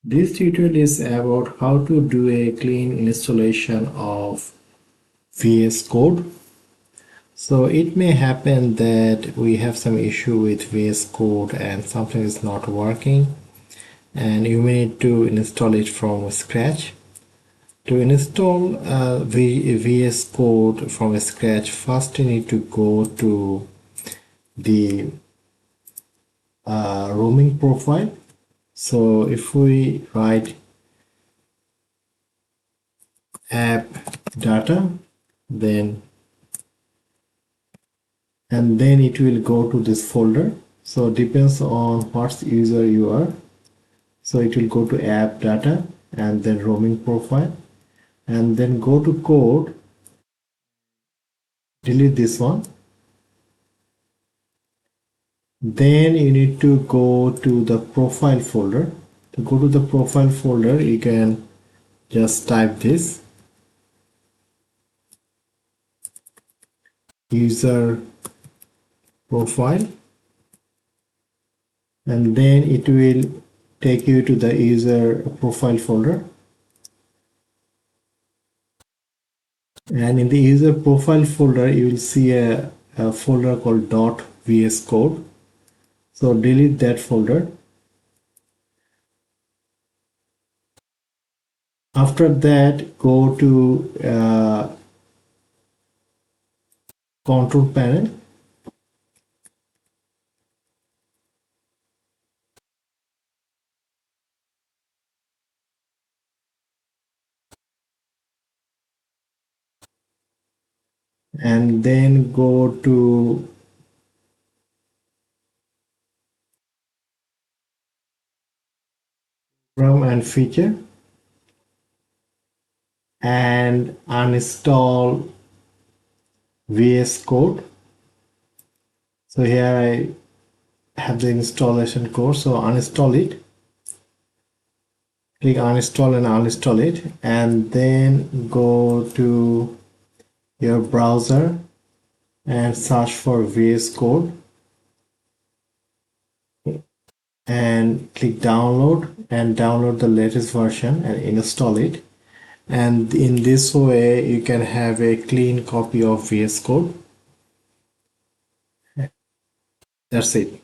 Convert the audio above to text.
This tutorial is about how to do a clean installation of VS Code. So it may happen that we have some issue with VS Code and something is not working, and you may need to install it from scratch. To install VS Code from scratch, first you need to go to the roaming profile. So if we write app data, then it will go to this folder. So depends on what user you are. So it will go to app data and then roaming profile, and then go to code, delete this one. Then you need to go to the profile folder. To go to the profile folder, you can just type this user profile, and then it will take you to the user profile folder. And in the user profile folder, you will see a folder called .vs code. So delete that folder. After that, go to control panel, and then go to program and feature and uninstall VS Code. So here I have the installation code, so uninstall it. Click uninstall and uninstall it, and then go to your browser and search for VS Code and click download and download the latest version and install it. And in this way you can have a clean copy of VS Code. That's it.